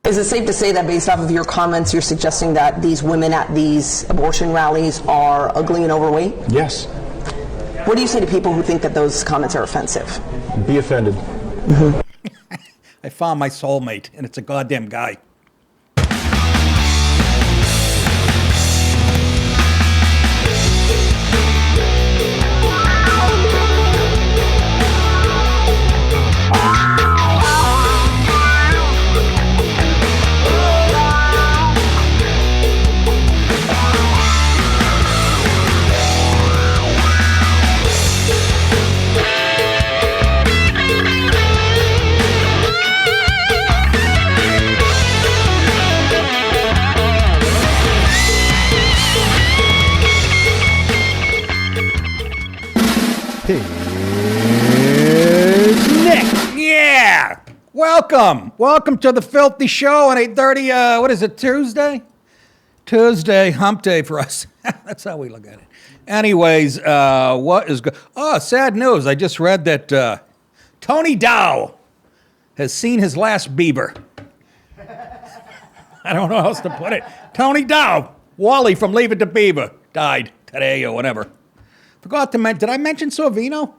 Is it safe to say that based off of your comments, you're suggesting that these women at these abortion rallies are ugly and overweight? Yes. What do you say to people who think that those comments are offensive? Be offended. Mm-hmm. I found my soulmate, and it's a goddamn guy. Here's Nick. Yeah. Welcome to the Filthy Show on 8:30. What is it? Tuesday, hump day for us. That's how we look at it. Anyways, what is good? Oh, sad news. I just read that Tony Dow has seen his last Bieber. I don't know how else to put it. Tony Dow, Wally from Leave It to Beaver, died today or whatever. Forgot to mention, did I mention Sorvino?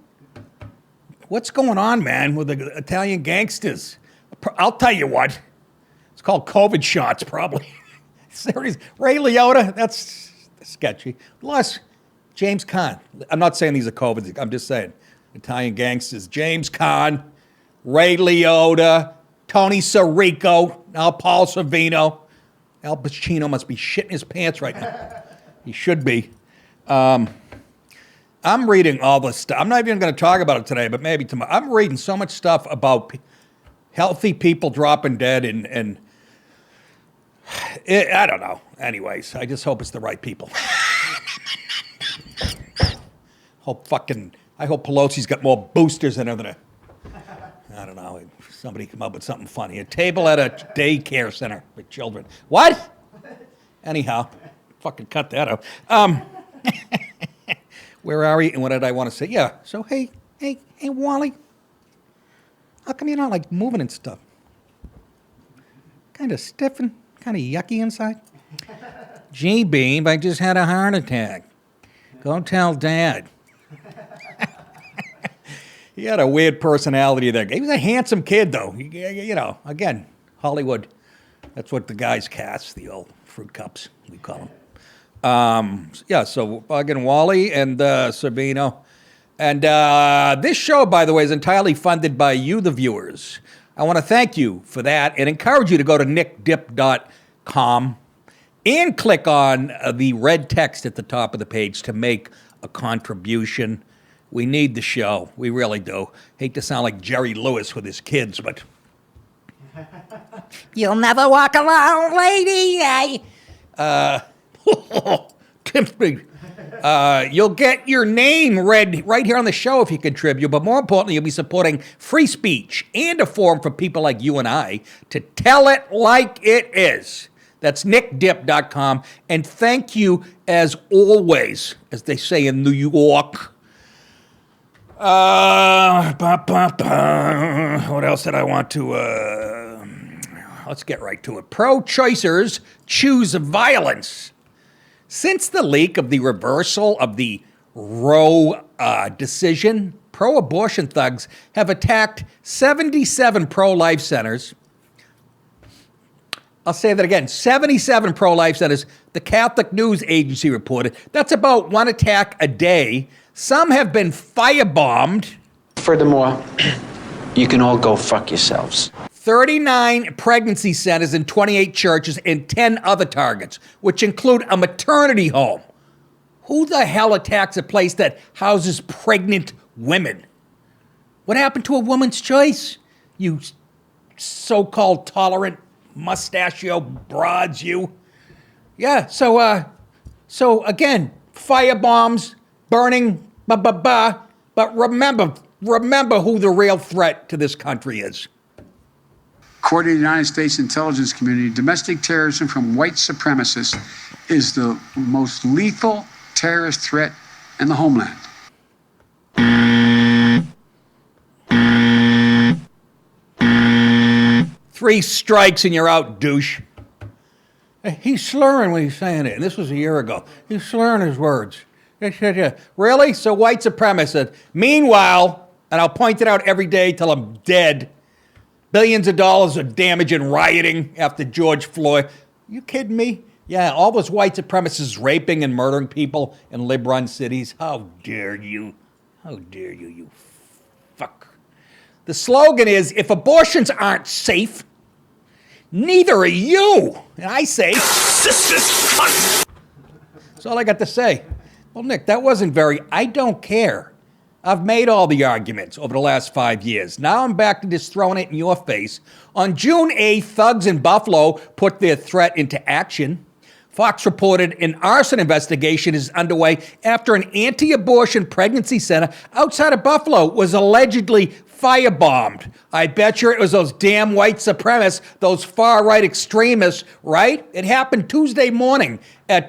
What's going on, man, with the Italian gangsters? I'll tell you what. It's called COVID shots, probably. Serious. Ray Liotta, that's sketchy. Plus, James Caan. I'm not saying these are COVID. I'm just saying. Italian gangsters. James Caan, Ray Liotta, Tony Sirico, now Paul Sorvino. Al Pacino must be shitting his pants right now. He should be. I'm reading all this stuff. I'm not even going to talk about it today, but maybe tomorrow. I'm reading so much stuff about healthy people dropping dead, and I don't know. Anyways, I just hope it's the right people. I hope Pelosi's got more boosters than I don't know. Somebody come up with something funny. A table at a daycare center with children. What? Anyhow, fucking cut that out. Where are we? And what did I want to say? Yeah. So, hey, Wally. How come you're not, like, moving and stuff? Kind of stiff and kind of yucky inside? Gee, Beam, I just had a heart attack. Go tell Dad. He had a weird personality there. He was a handsome kid, though. You know, again, Hollywood. That's what the guys cast, the old fruit cups, we call them. So again, Wally and Sorvino. And this show, by the way, is entirely funded by you, the viewers. I want to thank you for that and encourage you to go to nickdip.com and click on the red text at the top of the page to make a contribution. We need the show. We really do. Hate to sound like Jerry Lewis with his kids, but... You'll never walk alone, lady. You'll get your name read right here on the show if you contribute, but more importantly, you'll be supporting free speech and a forum for people like you and I to tell it like it is. That's nickdip.com. And thank you, as always, as they say in New York. What else did I want to... let's get right to it. Pro-choicers choose violence. Since the leak of the reversal of the Roe decision, pro-abortion thugs have attacked 77 pro-life centers. I'll say that again, 77 pro-life centers, the Catholic News Agency reported. That's about one attack a day. Some have been firebombed. Furthermore, you can all go fuck yourselves. 39 pregnancy centers in 28 churches and 10 other targets, which include a maternity home. Who the hell attacks a place that houses pregnant women? What happened to a woman's choice? You so-called tolerant mustachio broads, you. Yeah, so again, firebombs, burning, but remember who the real threat to this country is. According to the United States intelligence community, domestic terrorism from white supremacists is the most lethal terrorist threat in the homeland. 3 strikes and you're out, douche. He's slurring when he's saying it. And this was a year ago. He's slurring his words. Really? So white supremacist. Meanwhile, and I'll point it out every day till I'm dead, billions of dollars of damage and rioting after George Floyd. You kidding me? Yeah, all those white supremacists raping and murdering people in lib-run cities. How dare you? How dare you, you fuck. The slogan is, if abortions aren't safe, neither are you. And I say, sisters, cunt. That's all I got to say. Well, Nick, that wasn't very, I don't care. I've made all the arguments over the last 5 years. Now I'm back to just throwing it in your face. On June 8th, thugs in Buffalo put their threat into action. Fox reported an arson investigation is underway after an anti-abortion pregnancy center outside of Buffalo was allegedly firebombed. I bet you it was those damn white supremacists, those far-right extremists, right? It happened Tuesday morning at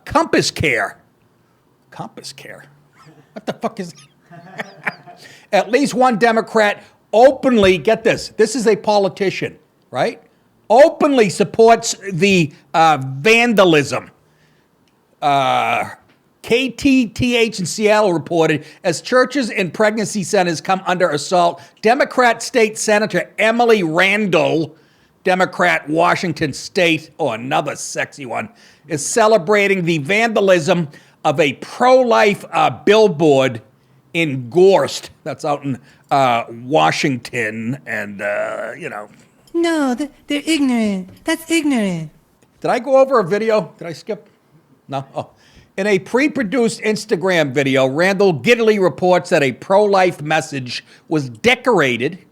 Compass Care. Compass Care? What the fuck is... At least one Democrat openly, get this is a politician, right? Openly supports the vandalism. KTTH in Seattle reported, as churches and pregnancy centers come under assault, Democrat State Senator Emily Randall, Democrat Washington State, another sexy one, is celebrating the vandalism of a pro-life billboard in Gorst, that's out in Washington, and, No, they're ignorant. That's ignorant. Did I go over a video? Did I skip? No? Oh. In a pre-produced Instagram video, Randall giddily reports that a pro-life message was decorated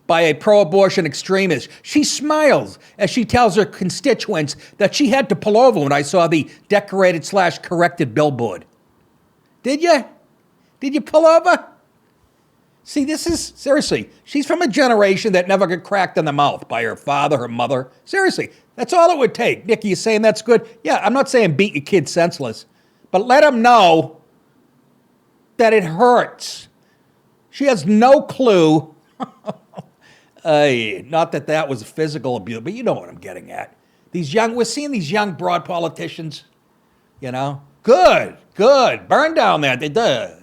by a pro-abortion extremist. She smiles as she tells her constituents that she had to pull over when I saw the decorated/corrected billboard. Did you? Did you pull over? See, this is, seriously, she's from a generation that never got cracked in the mouth by her father, her mother. Seriously, that's all it would take. Nikki, you saying that's good? Yeah, I'm not saying beat your kid senseless, but let them know that it hurts. She has no clue. Not that was physical abuse, but you know what I'm getting at. We're seeing these young broad politicians, Good. Burn down that.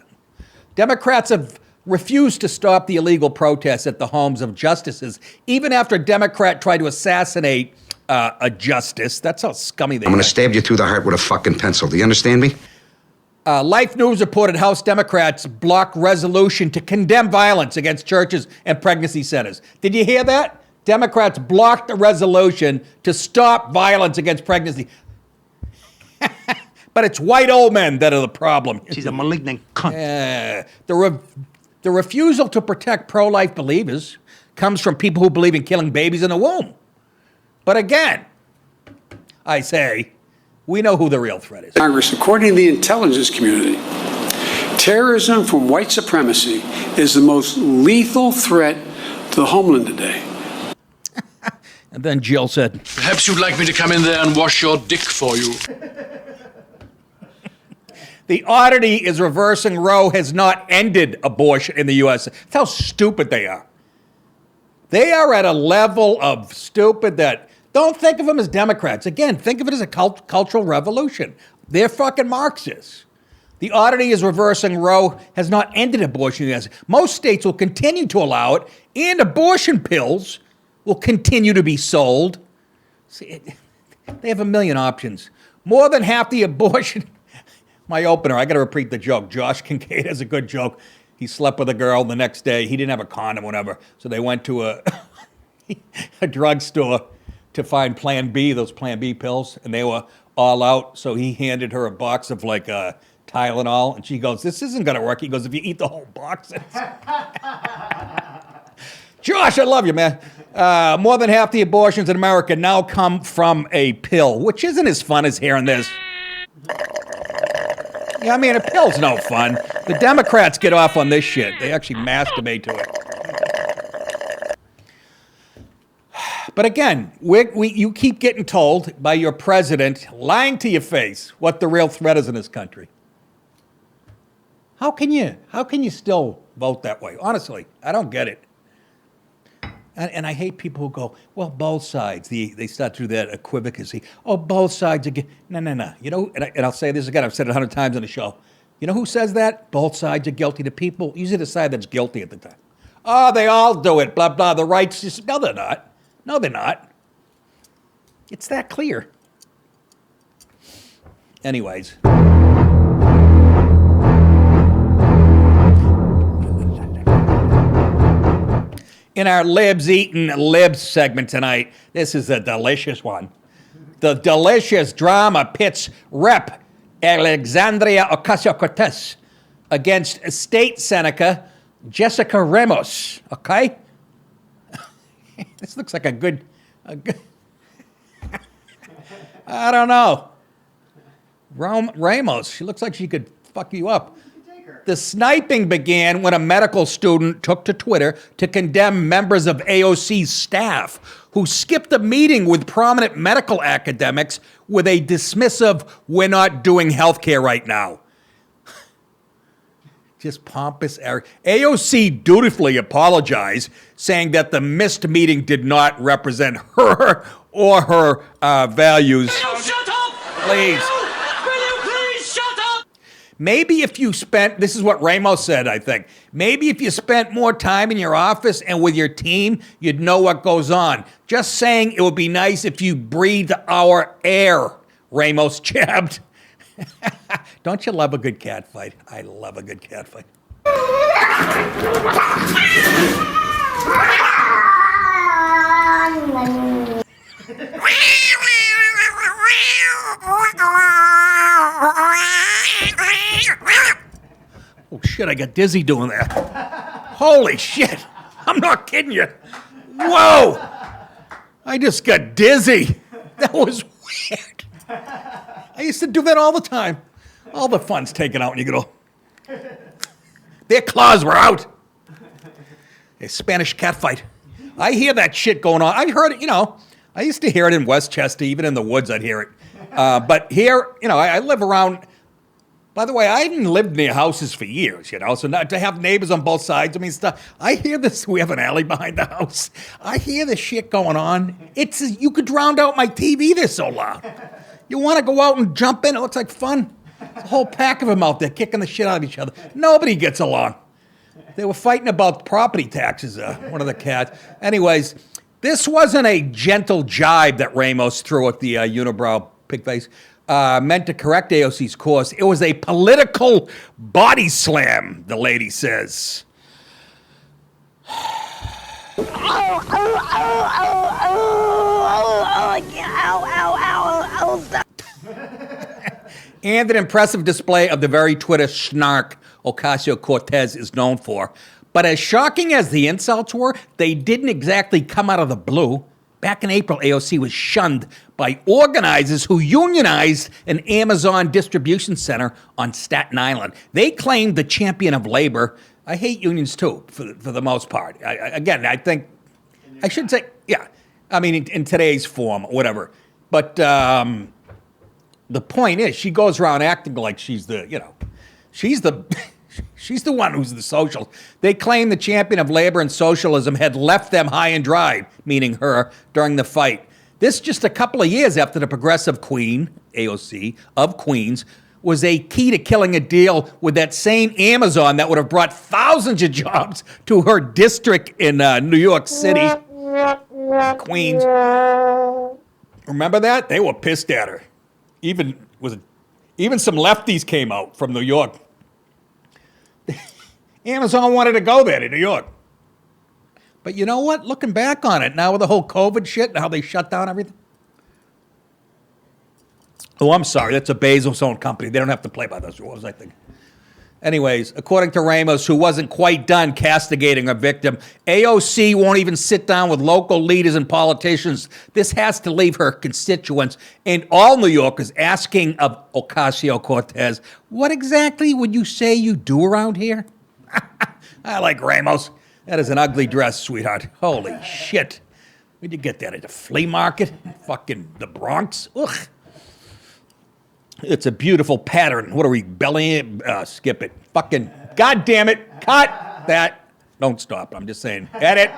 Democrats have refused to stop the illegal protests at the homes of justices, even after a Democrat tried to assassinate a justice. That's how scummy they are. I'm going to stab you through the heart with a fucking pencil. Do you understand me? Life News reported House Democrats blocked resolution to condemn violence against churches and pregnancy centers. Did you hear that? Democrats blocked the resolution to stop violence against pregnancy. But it's white old men that are the problem. She's a malignant cunt. The refusal to protect pro-life believers comes from people who believe in killing babies in the womb. But again, I say, we know who the real threat is. Congress, according to the intelligence community, terrorism from white supremacy is the most lethal threat to the homeland today. And then Jill said, perhaps you'd like me to come in there and wash your dick for you. The oddity is reversing Roe has not ended abortion in the U.S. That's how stupid they are. They are at a level of stupid that, don't think of them as Democrats. Again, think of it as a cultural revolution. They're fucking Marxists. The oddity is reversing Roe has not ended abortion in the U.S. Most states will continue to allow it, and abortion pills will continue to be sold. See, they have a million options. More than half the abortion... My opener, I got to repeat the joke. Josh Kincaid has a good joke. He slept with a girl the next day. He didn't have a condom, whatever. So they went to a drugstore to find Plan B, those Plan B pills, and they were all out. So he handed her a box of Tylenol, and she goes, "This isn't going to work." He goes, "If you eat the whole box." Josh, I love you, man. More than half the abortions in America now come from a pill, which isn't as fun as hearing this. Yeah, I mean, a pill's no fun. The Democrats get off on this shit. They actually masturbate to it. But again, you keep getting told by your president, lying to your face, what the real threat is in this country. How can you still vote that way? Honestly, I don't get it. And I hate people who go, well, both sides. They start to do that equivocacy. Oh, both sides again. No. You know, and I'll say this again. I've said it 100 times on the show. You know who says that? Both sides are guilty. The people, usually the side that's guilty at the time. Oh, they all do it, blah, blah. The rights, just, no, they're not. No, they're not. It's that clear. Anyways. In our Libs Eating Libs segment tonight, this is a delicious one. The delicious drama pits Rep. Alexandria Ocasio-Cortez against State Senator Jessica Ramos. Okay? This looks like a good I don't know. Ramos, she looks like she could fuck you up. The sniping began when a medical student took to Twitter to condemn members of AOC's staff who skipped a meeting with prominent medical academics with a dismissive, we're not doing healthcare right now. Just pompous Eric. AOC dutifully apologized, saying that the missed meeting did not represent her or her values. Shut up! Please. Will you please shut up? Maybe if you spent, this is what Ramos said, I think. Maybe if you spent more time in your office and with your team, you'd know what goes on. Just saying it would be nice if you breathed our air, Ramos jabbed. Don't you love a good cat fight? I love a good cat fight. Oh shit, I got dizzy doing that. Holy shit. I'm not kidding you. Whoa. I just got dizzy. That was weird. I used to do that all the time. All the fun's taken out when you go, their claws were out. A Spanish cat fight. I hear that shit going on. I heard it, you know, I used to hear it in Westchester, even in the woods I'd hear it. But here, you know, I live around, by the way, I hadn't lived near houses for years, you know, so not to have neighbors on both sides, I mean, stuff. I hear this, we have an alley behind the house. I hear this shit going on. You could drown out my TV, they're so loud. You want to go out and jump in? It looks like fun. There's a whole pack of them out there kicking the shit out of each other. Nobody gets along. They were fighting about property taxes, one of the cats. Anyways, this wasn't a gentle jibe that Ramos threw at the unibrow pigface, meant to correct AOC's course. It was a political body slam, the lady says. And an impressive display of the very Twitter snark Ocasio-Cortez is known for. But as shocking as the insults were, they didn't exactly come out of the blue. Back in April, AOC was shunned by organizers who unionized an Amazon distribution center on Staten Island. They claimed the champion of labor. I hate unions too, for the most part. I think, I should say, yeah. I mean, in today's form, whatever. But the point is, she goes around acting like she's the, you know, she's the one who's the social. They claim the champion of labor and socialism had left them high and dry, meaning her, during the fight. This just a couple of years after the progressive queen, AOC, of Queens, was a key to killing a deal with that same Amazon that would have brought thousands of jobs to her district in New York City, Queens. Remember that? They were pissed at her. Even some lefties came out from New York. Amazon wanted to go there to New York. But you know what? Looking back on it, now with the whole COVID shit and how they shut down everything. Oh, I'm sorry. That's a Bezos-owned company. They don't have to play by those rules, I think. Anyways, according to Ramos, who wasn't quite done castigating a victim, AOC won't even sit down with local leaders and politicians. This has to leave her constituents and all New Yorkers asking of Ocasio-Cortez, what exactly would you say you do around here? I like Ramos. That is an ugly dress, sweetheart. Holy shit. Where'd you get that? At the flea market? Fucking the Bronx? Ugh. It's a beautiful pattern. What are we, belly? Skip it. Fucking, God damn it. Cut that. Don't stop. I'm just saying. Edit.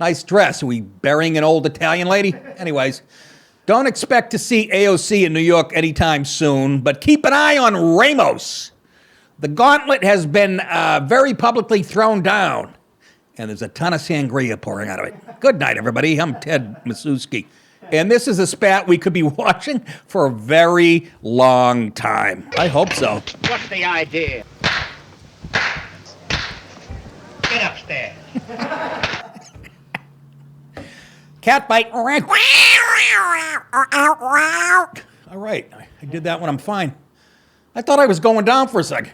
Nice dress. Are we burying an old Italian lady? Anyways, don't expect to see AOC in New York anytime soon, but keep an eye on Ramos. The gauntlet has been very publicly thrown down, and there's a ton of sangria pouring out of it. Good night, everybody. I'm Ted Masuski, and this is a spat we could be watching for a very long time. I hope so. What's the idea? Get upstairs. Cat bite. All right, I did that when I'm fine. I thought I was going down for a second.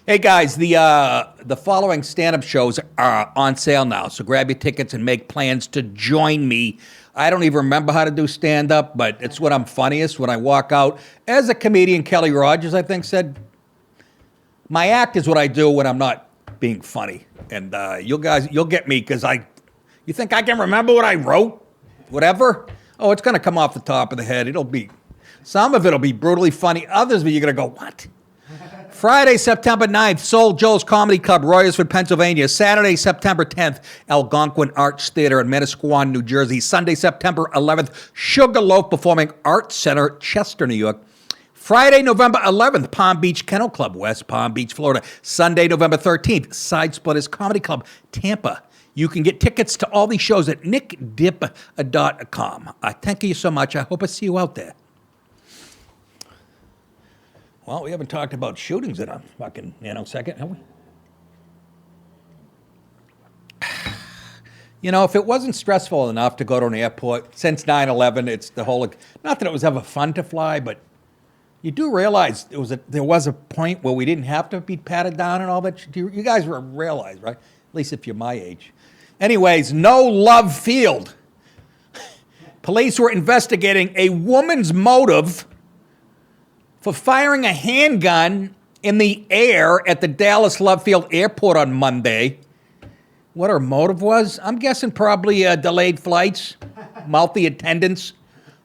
Hey guys, the following stand-up shows are on sale now, so grab your tickets and make plans to join me. I don't even remember how to do stand-up, but it's when I'm funniest, when I walk out. As a comedian, Kelly Rogers, I think, said, my act is what I do when I'm not being funny. And you'll get me, because you think I can remember what I wrote? Whatever? Oh, it's going to come off the top of the head. Some of it'll be brutally funny. Others of it, you're going to go, what? Friday, September 9th, Soul Joe's Comedy Club, Royersford, Pennsylvania. Saturday, September 10th, Algonquin Arts Theater in Manasquan, New Jersey. Sunday, September 11th, Sugarloaf Performing Arts Center, Chester, New York. Friday, November 11th, Palm Beach Kennel Club, West Palm Beach, Florida. Sunday, November 13th, Side Splitters Comedy Club, Tampa. You can get tickets to all these shows at nickdip.com. I thank you so much. I hope I see you out there. Well, we haven't talked about shootings in a fucking second, have we? If it wasn't stressful enough to go to an airport since 9/11, it's the whole, not that it was ever fun to fly, but you do realize there was a point where we didn't have to be patted down and all that. You guys realize, right? At least if you're my age. Anyways, no love field. Police were investigating a woman's motive for firing a handgun in the air at the Dallas Love Field Airport on Monday. What her motive was? I'm guessing probably delayed flights, multi-attendance,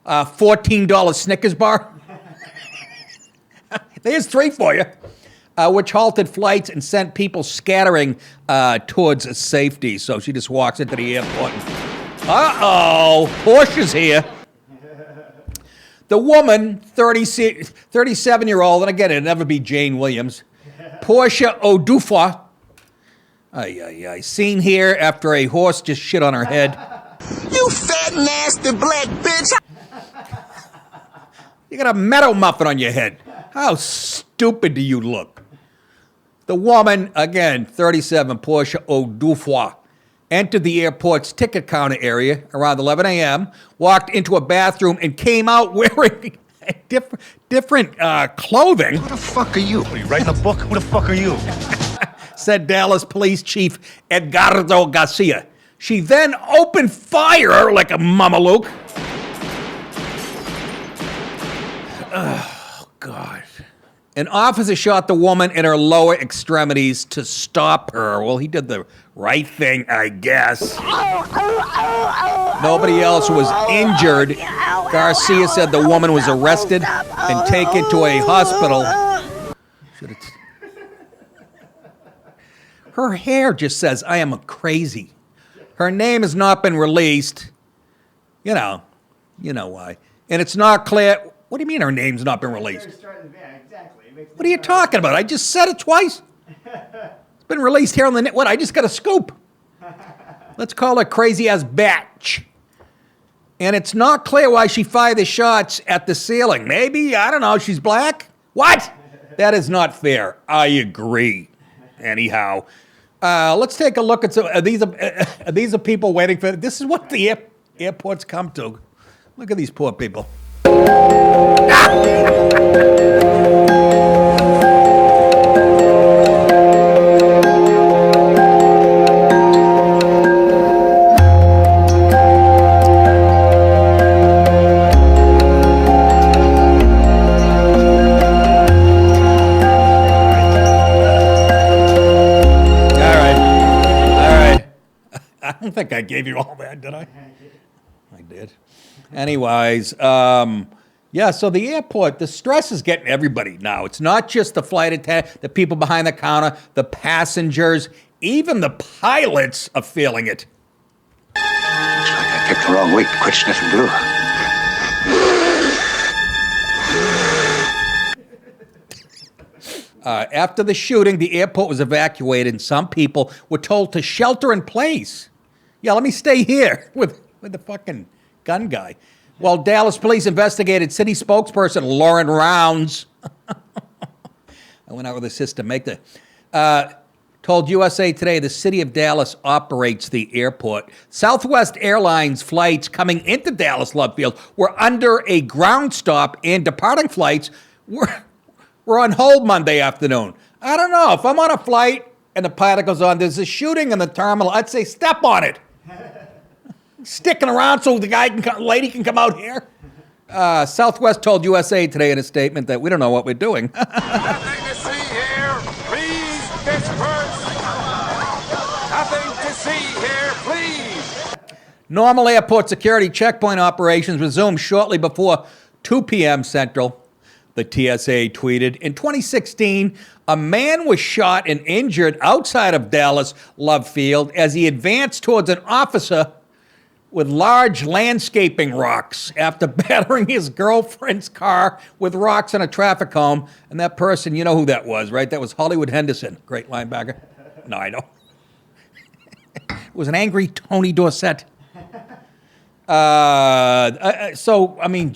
$14 Snickers bar. There's 3 for you. Which halted flights and sent people scattering towards safety. So she just walks into the airport. Uh-oh, Portia's here. The woman, 37-year-old, and again, it'll never be Jane Williams, Portia Odufa, seen here after a horse just shit on her head. You fat, nasty black bitch. You got a meadow muffin on your head. How stupid do you look? The woman, again, 37, Portia Odufa, entered the airport's ticket counter area around 11 a.m., walked into a bathroom, and came out wearing different clothing. Who the fuck are you? Are you writing a book? Who the fuck are you? Said Dallas Police Chief Edgardo Garcia. She then opened fire like a mameluke. Oh, God. An officer shot the woman in her lower extremities to stop her. Well, he did the right thing, I guess. Nobody else was injured. Garcia said the woman was arrested and taken to a hospital. Her hair just says, I am crazy. Her name has not been released. You know why. And it's not clear. What do you mean her name's not been released? What are you talking about? I just said it twice. It's been released here on the net. What? I just got a scoop. Let's call her crazy-ass batch. And it's not clear why she fired the shots at the ceiling. Maybe, I don't know, she's black? What? That is not fair. I agree. Anyhow, let's take a look at some. These are people waiting for. This is what the airports come to. Look at these poor people. I don't think I gave you all that, did I? I did. Anyways, yeah, so the airport, the stress is getting everybody now. It's not just the flight attendant, the people behind the counter, the passengers. Even the pilots are feeling it. I picked the wrong week to quit sniffing glue. After the shooting, the airport was evacuated and some people were told to shelter in place. Yeah, let me stay here with the fucking gun guy. While Dallas police investigated, city spokesperson Lauren Rounds, I went out with this to make the, told USA Today the city of Dallas operates the airport. Southwest Airlines flights coming into Dallas Love Field were under a ground stop, and departing flights were on hold Monday afternoon. I don't know. If I'm on a flight and the pilot goes on, there's a shooting in the terminal, I'd say step on it. Sticking around so the lady can come out here. Southwest told USA Today in a statement that we don't know what we're doing. Nothing to see here. Please disperse. Nothing to see here. Please. Normal airport security checkpoint operations resumed shortly before 2 p.m. Central, the TSA tweeted. In 2016, a man was shot and injured outside of Dallas Love Field as he advanced towards an officer with large landscaping rocks after battering his girlfriend's car with rocks in a traffic cone. And that person, you know who that was, right? That was Hollywood Henderson, great linebacker. No, I know. It was an angry Tony Dorsett. So, I mean,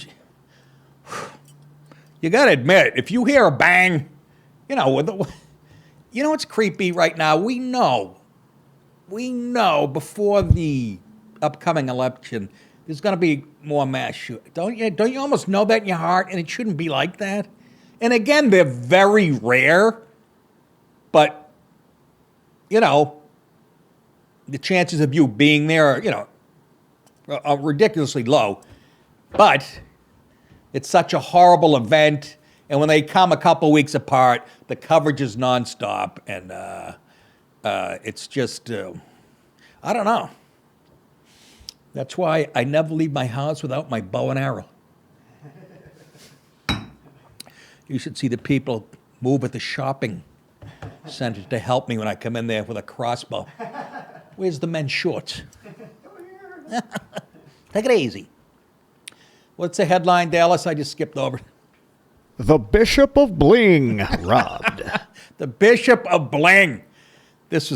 you got to admit, if you hear a bang, you know what's creepy right now? We know before the upcoming election, there's going to be more mass shootings. Don't you almost know that in your heart? And it shouldn't be like that. And again, they're very rare, but, the chances of you being there are ridiculously low. But it's such a horrible event, and when they come a couple weeks apart, the coverage is nonstop, and it's just, I don't know. That's why I never leave my house without my bow and arrow. You should see the people move at the shopping center to help me when I come in there with a crossbow. Where's the men's shorts? Take it easy. What's the headline, Dallas? I just skipped over. The Bishop of Bling robbed. The Bishop of Bling. This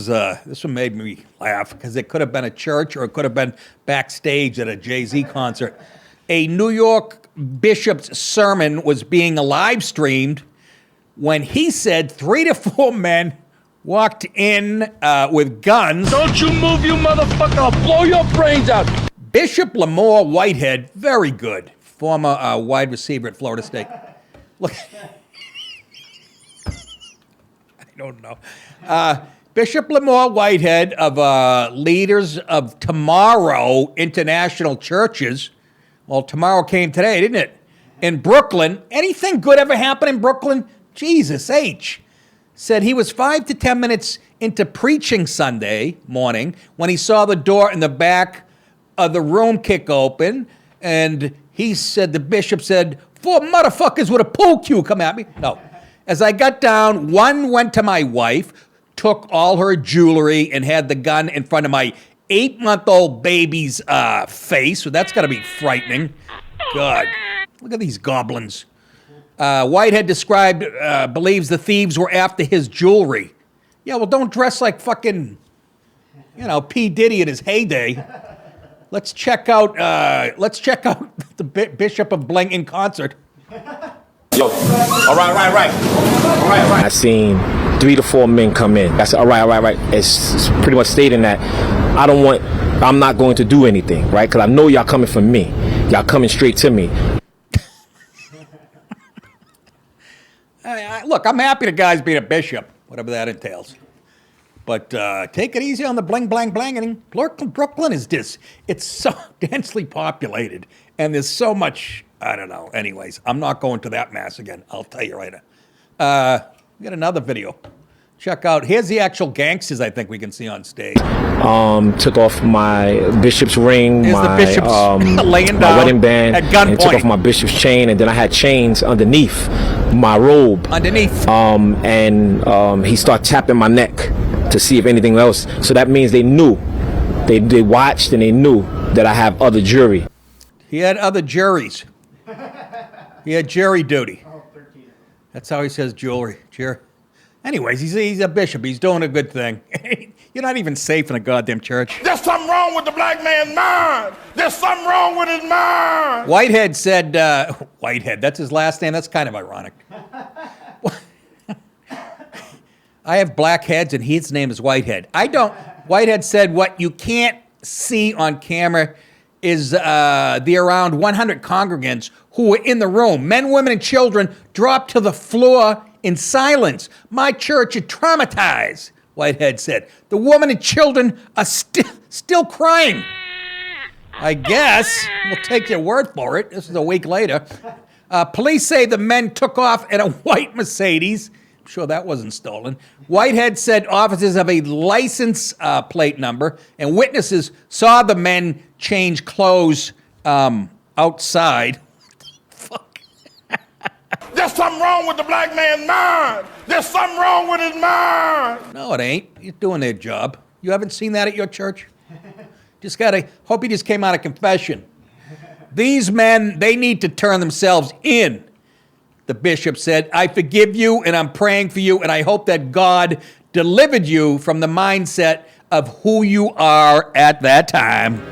one made me laugh because it could have been a church or it could have been backstage at a Jay-Z concert. A New York bishop's sermon was being live streamed when he said 3 to 4 men walked in with guns. Don't you move, you motherfucker! I'll blow your brains out! Bishop Lamore Whitehead, very good, former wide receiver at Florida State. Look, I don't know. Bishop Lamore Whitehead of Leaders of Tomorrow International Churches. Well, tomorrow came today, didn't it? In Brooklyn. Anything good ever happen in Brooklyn? Jesus H. Said he was 5 to 10 minutes into preaching Sunday morning when he saw the door in the back of the room kick open, and he said, the bishop said, 4 motherfuckers with a pool cue come at me. No. As I got down, one went to my wife, took all her jewelry, and had the gun in front of my 8-month-old baby's face. So that's got to be frightening. God, look at these goblins. Whitehead believes the thieves were after his jewelry. Yeah, well, don't dress like fucking, P. Diddy in his heyday. Let's check out the Bishop of Bling in concert. Yo, all right. I seen 3 to 4 men come in. I said, all right. It's pretty much stating that I'm not going to do anything, right? Because I know y'all coming for me. Y'all coming straight to me. Look, I'm happy the guy's being a bishop, whatever that entails. But take it easy on the bling, blang, blanging. Brooklyn is it's so densely populated, and there's so much, I don't know. Anyways, I'm not going to that mass again. I'll tell you right now. We got another video. Check out, here's the actual gangsters I think we can see on stage. Took off my bishop's ring, Here's the bishop's laying down my wedding band, at gunpoint. and took off my bishop's chain, and then I had chains underneath my robe. Underneath. And he started tapping my neck to see if anything else. So that means they knew. They watched and they knew that I have other jury. He had other juries. He had jury duty. That's how he says jewelry. Anyways, he's a bishop. He's doing a good thing. You're not even safe in a goddamn church. There's something wrong with the black man's mind. There's something wrong with his mind. Whitehead said, Whitehead, that's his last name. That's kind of ironic. I have black heads and his name is Whitehead. I don't. Whitehead said what you can't see on camera is the around 100 congregants who were in the room. Men, women, and children dropped to the floor in silence. My church is traumatized, Whitehead said. The women and children are still crying. I guess we'll take their word for it. This is a week later. Police say the men took off in a white Mercedes. I'm sure that wasn't stolen. Whitehead said officers have a license plate number, and witnesses saw the men change clothes outside. Fuck. There's something wrong with the black man's mind. There's something wrong with his mind. No, it ain't. You're doing their job. You haven't seen that at your church? Just gotta hope he just came out of confession. These men, they need to turn themselves in. The bishop said, I forgive you and I'm praying for you and I hope that God delivered you from the mindset of who you are at that time.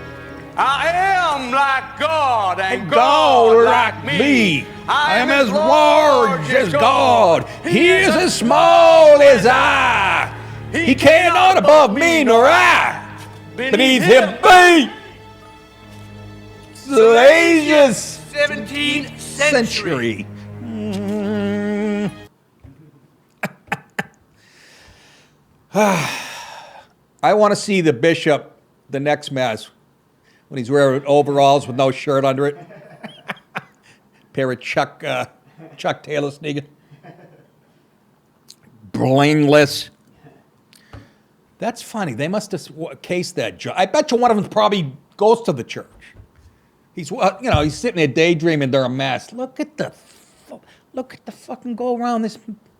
I am like God and God like me. I am as large as God. He is as small as I. He cannot above me nor I beneath him be. The ages 17th century. I want to see the bishop the next mass when he's wearing overalls with no shirt under it. Pair of Chuck Taylor sneakers. Blingless. That's funny. They must have cased that job. I bet you one of them probably goes to the church. He's he's sitting there daydreaming during mass. Look at the fucking go around this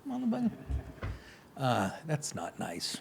motherfucker. That's not nice.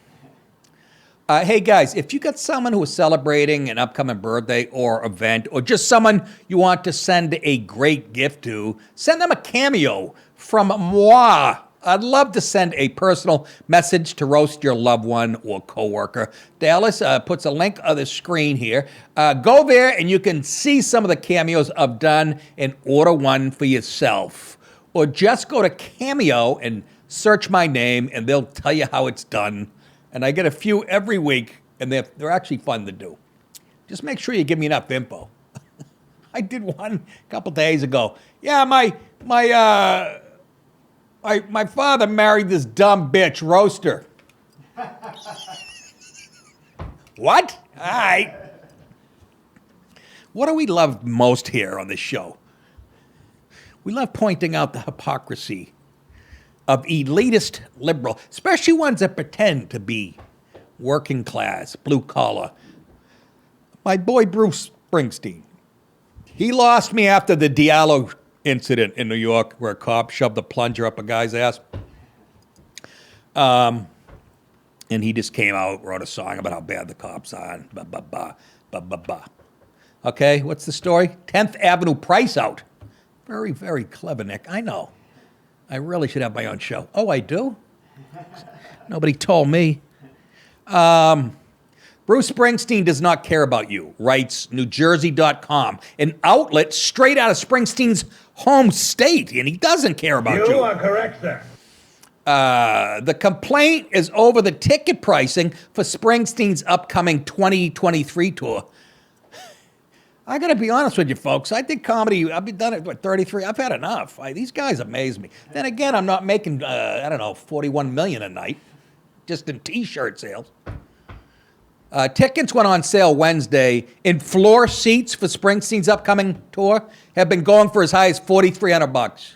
Hey guys, if you got someone who is celebrating an upcoming birthday or event, or just someone you want to send a great gift to, send them a cameo from moi. I'd love to send a personal message to roast your loved one or coworker. Dallas puts a link on the screen here. Go there and you can see some of the cameos I've done and order one for yourself. Or just go to Cameo and search my name and they'll tell you how it's done. And I get a few every week and they're actually fun to do. Just make sure you give me enough info. I did one a couple days ago. Yeah, my father married this dumb bitch, roaster. What? All right. What do we love most here on this show? We love pointing out the hypocrisy of elitist liberal, especially ones that pretend to be working class, blue collar. My boy Bruce Springsteen. He lost me after the Diallo incident in New York where a cop shoved a plunger up a guy's ass. And he just came out, wrote a song about how bad the cops are. And blah, blah, blah, blah, blah, blah. Okay, what's the story? 10th Avenue price out. Very, very clever, Nick. I know. I really should have my own show. Oh, I do? Nobody told me. Bruce Springsteen does not care about you, writes NewJersey.com, an outlet straight out of Springsteen's home state, and he doesn't care about you. You are correct, sir. The complaint is over the ticket pricing for Springsteen's upcoming 2023 tour. I got to be honest with you, folks. I think comedy, I've been done it, 33? I've had enough. These guys amaze me. Then again, I'm not making, $41 million a night, just in T-shirt sales. Tickets went on sale Wednesday, and floor seats for Springsteen's upcoming tour have been going for as high as $4,300.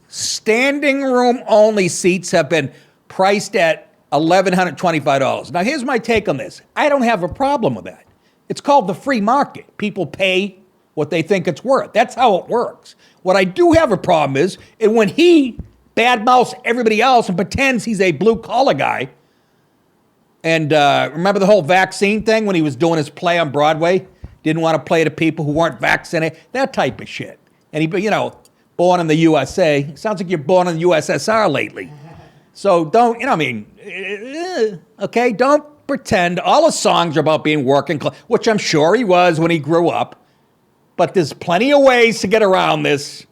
Standing room only seats have been priced at $1,125. Now, here's my take on this. I don't have a problem with that. It's called the free market. People pay what they think it's worth. That's how it works. What I do have a problem is when he badmouths everybody else and pretends he's a blue-collar guy, And remember the whole vaccine thing when he was doing his play on Broadway? Didn't want to play to people who weren't vaccinated. That type of shit. And he, you know, born in the USA. Sounds like you're born in the USSR lately. So don't, you know, I mean, okay, don't pretend all the songs are about being working class, which I'm sure he was when he grew up. But there's plenty of ways to get around this.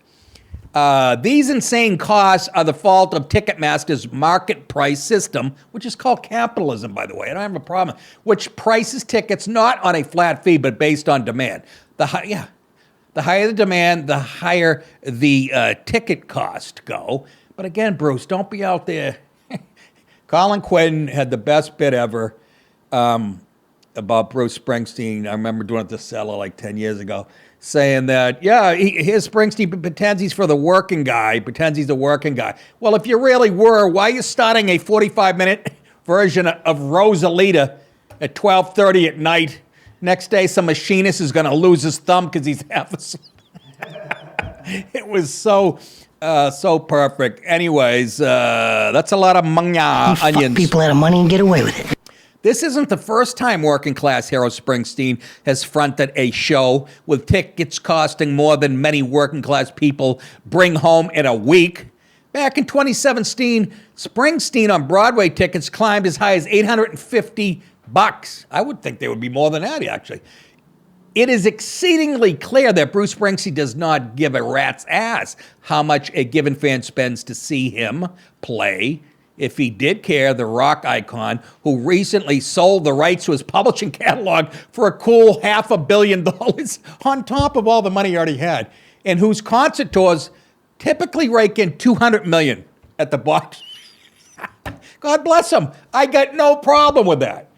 These insane costs are the fault of Ticketmaster's market price system, which is called capitalism, by the way. I don't have a problem. Which prices tickets not on a flat fee, but based on demand. The higher the demand, the higher the ticket cost go. But again, Bruce, don't be out there. Colin Quinn had the best bit ever about Bruce Springsteen. I remember doing it at the Cellar like 10 years ago. Saying that, yeah, here's Springsteen pretends he's for the working guy, pretends he's the working guy. Well, if you really were, why are you starting a 45-minute version of Rosalita at 12:30 at night? Next day, some machinist is going to lose his thumb because he's half asleep. It was so perfect. Anyways, that's a lot of onions. Fuck people out of money and get away with it. This isn't the first time working class hero Springsteen has fronted a show with tickets costing more than many working class people bring home in a week. Back in 2017, Springsteen on Broadway tickets climbed as high as $850. I would think they would be more than that, actually. It is exceedingly clear that Bruce Springsteen does not give a rat's ass how much a given fan spends to see him play. If he did care, the rock icon, who recently sold the rights to his publishing catalog for a cool $500 million on top of all the money he already had, and whose concert tours typically rake in $200 million at the box. God bless him. I got no problem with that.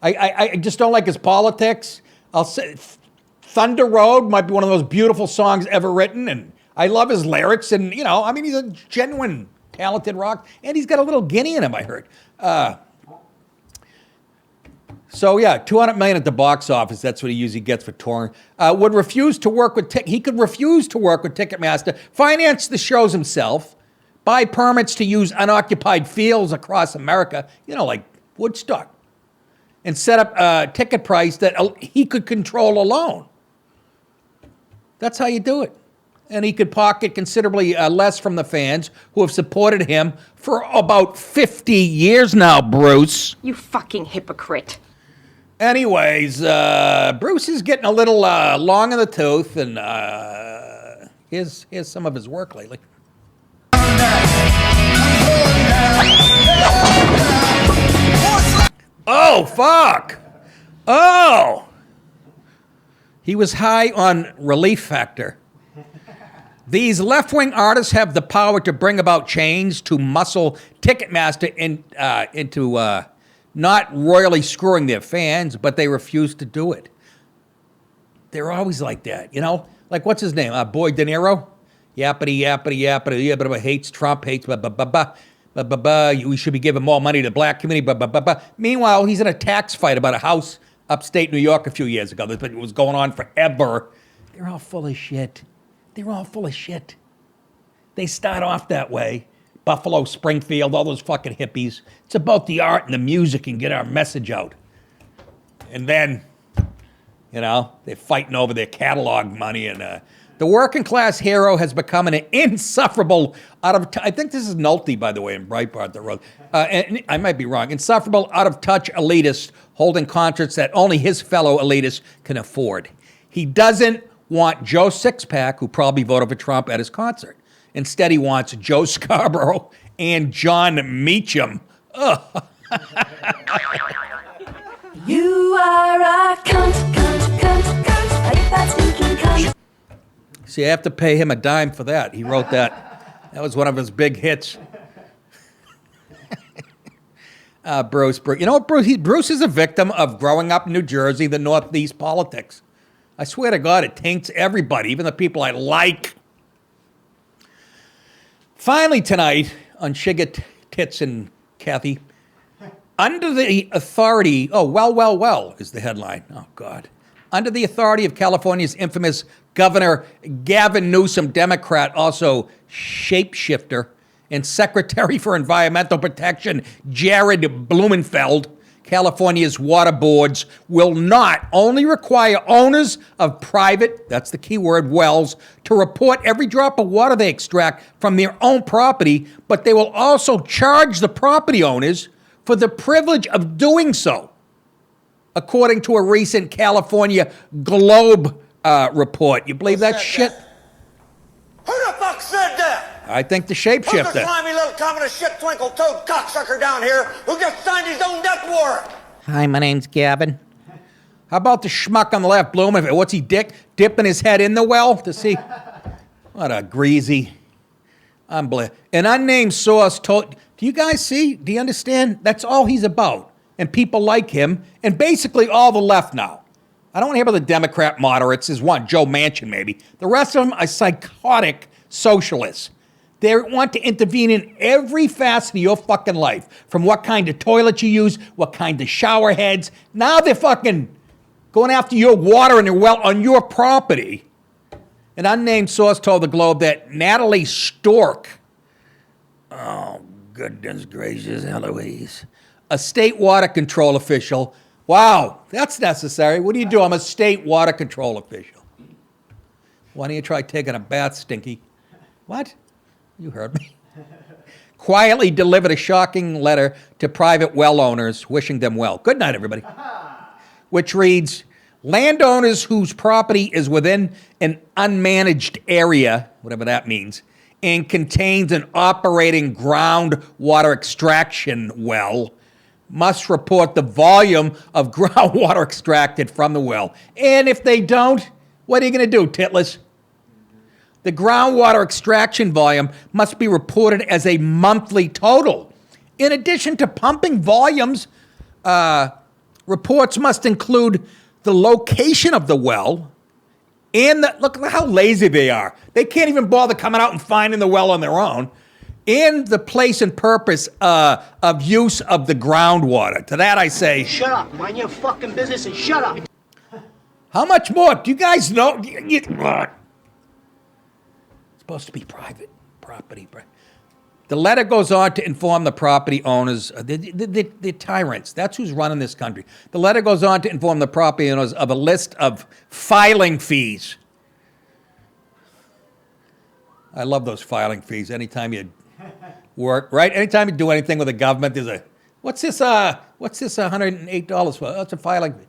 I just don't like his politics. I'll say Thunder Road might be one of those beautiful songs ever written, and I love his lyrics, and, you know, I mean, he's a genuine talented rock, and he's got a little guinea in him, I heard. So yeah, $200 million at the box office. That's what he usually gets for touring. Would refuse to work with. He could refuse to work with Ticketmaster, finance the shows himself, buy permits to use unoccupied fields across America. You know, like Woodstock, and set up a ticket price that he could control alone. That's how you do it. And he could pocket considerably less from the fans who have supported him for about 50 years now, Bruce. You fucking hypocrite. Anyways, Bruce is getting a little long in the tooth, and here's some of his work lately. Oh, fuck. Oh. He was high on Relief Factor. These left-wing artists have the power to bring about change, to muscle Ticketmaster into not royally screwing their fans, but they refuse to do it. They're always like that, you know? Like, what's his name? Boy De Niro? Yappity, hates Trump, hates we should be giving more money to the black community, Meanwhile, he's in a tax fight about a house upstate New York a few years ago. It was going on forever. They're all full of shit. They're all full of shit. They start off that way. Buffalo, Springfield, all those fucking hippies. It's about the art and the music and get our message out. And then, you know, they're fighting over their catalog money. And the working class hero has become an insufferable, I think this is Nolte, by the way, in Breitbart that wrote. And I might be wrong. Insufferable, out-of-touch elitist holding concerts that only his fellow elitists can afford. He doesn't want Joe Sixpack, who probably voted for Trump, at his concert. Instead, he wants Joe Scarborough and John Meacham. Ugh. You are a cunt. That stinking cunt. See, I have to pay him a dime for that. He wrote that. That was one of his big hits. Bruce. You know what, Bruce is a victim of growing up in New Jersey, the Northeast politics. I swear to God, it taints everybody, even the people I like. Finally tonight, on Shiga Tits and Kathy, under the authority, well, is the headline. Oh, God. Under the authority of California's infamous Governor Gavin Newsome, Democrat, also shapeshifter, and Secretary for Environmental Protection Jared Blumenfeld, California's water boards will not only require owners of private, that's the key word, wells, to report every drop of water they extract from their own property, but they will also charge the property owners for the privilege of doing so, according to a recent California Globe report. You believe that shit? Who the fuck said that? I think the Who's the shapeshifter. slimy little communist shit twinkle-toed cocksucker down here who just signed his own death warrant? Hi, my name's Gavin. How about the schmuck on the left, blooming? What's he dipping his head in the well to see? What a greasy, unbelievable. An unnamed source told. Do you guys see? Do you understand? That's all he's about, and people like him, and basically all the left now. I don't want to hear about the Democrat moderates. There's one, Joe Manchin maybe. The rest of them are psychotic socialists. They want to intervene in every facet of your fucking life. From what kind of toilet you use, what kind of shower heads. Now they're fucking going after your water in your well on your property. An unnamed source told the Globe that Natalie Stork, oh goodness gracious Eloise, a state water control official. Wow, that's necessary. What do you do? I'm a state water control official. Why don't you try taking a bath, Stinky? What? You heard me. Quietly delivered a shocking letter to private well owners wishing them well. Good night, everybody. Which reads, landowners whose property is within an unmanaged area, whatever that means, and contains an operating groundwater extraction well, must report the volume of groundwater extracted from the well. And if they don't, what are you going to do, titless? The groundwater extraction volume must be reported as a monthly total. In addition to pumping volumes, reports must include the location of the well and look how lazy they are. They can't even bother coming out and finding the well on their own. And the place and purpose of use of the groundwater. To that I say, Shut up. Mind your fucking business and shut up. how much more? Do you guys know? It's supposed to be private property. The letter goes on to inform the property owners, the tyrants. That's who's running this country. The letter goes on to inform the property owners of a list of filing fees. I love those filing fees. Anytime you work, right? Anytime you do anything with the government, there's a, what's this $108 for? That's a filing fee.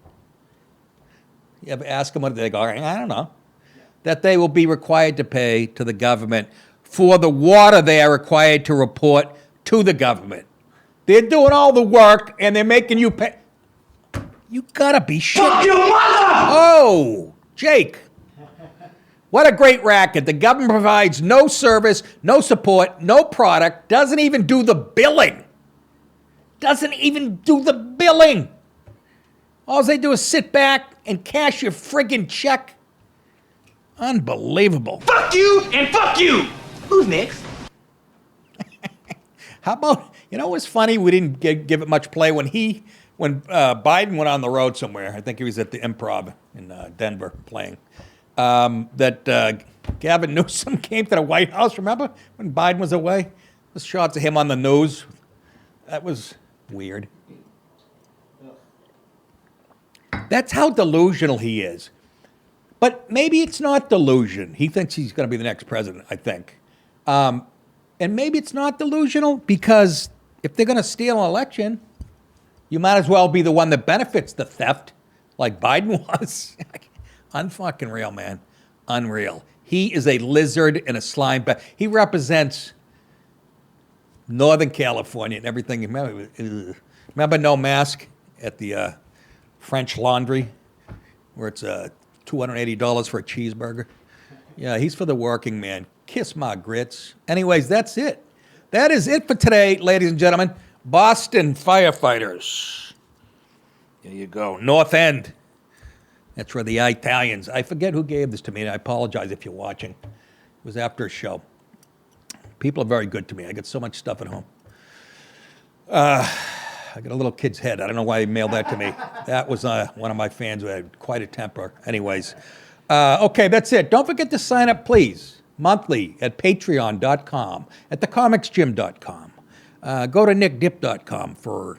You ever ask them what they go, I don't know. That they will be required to pay to the government for the water they are required to report to the government. They're doing all the work and they're making you pay. You gotta be shit. Fuck your mother! Oh, Jake. What a great racket. The government provides no service, no support, no product, doesn't even do the billing. Doesn't even do the billing. All they do is sit back and cash your friggin' check. Unbelievable. Fuck you and fuck you. Who's next? How about, you know what's funny? We didn't give it much play when Biden went on the road somewhere. I think he was at the Improv in Denver playing. That Gavin Newsome came to the White House, remember? When Biden was away? There's shots of him on the news. That was weird. That's how delusional he is. But maybe it's not delusion. He thinks he's going to be the next president, I think. And maybe it's not delusional because if they're going to steal an election, you might as well be the one that benefits the theft like Biden was. Unfucking real, man. Unreal. He is a lizard and a slime. He represents Northern California and everything. Remember No Mask at the French Laundry where it's $280 for a cheeseburger? Yeah, he's for the working man. Kiss my grits. Anyways, that's it. That is it for today, ladies and gentlemen. Boston firefighters. There you go. North End. That's where the Italians. I forget who gave this to me, and I apologize if you're watching. It was after a show. People are very good to me. I got so much stuff at home. I got a little kid's head. I don't know why he mailed that to me. That was one of my fans who had quite a temper. Anyways. Okay, that's it. Don't forget to sign up, please, monthly at patreon.com, at thecomicsgym.com. Go to nickdip.com for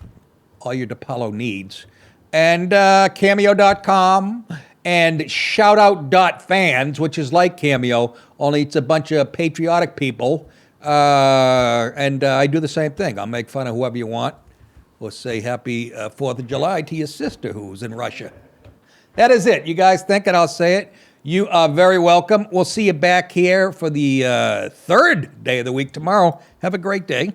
all your DePaulo needs. And Cameo.com and Shoutout.fans, which is like Cameo, only it's a bunch of patriotic people. And I do the same thing. I'll make fun of whoever you want. Or say happy 4th of July to your sister who's in Russia. That is it. You guys think it, I'll say it. You are very welcome. We'll see you back here for the third day of the week tomorrow. Have a great day.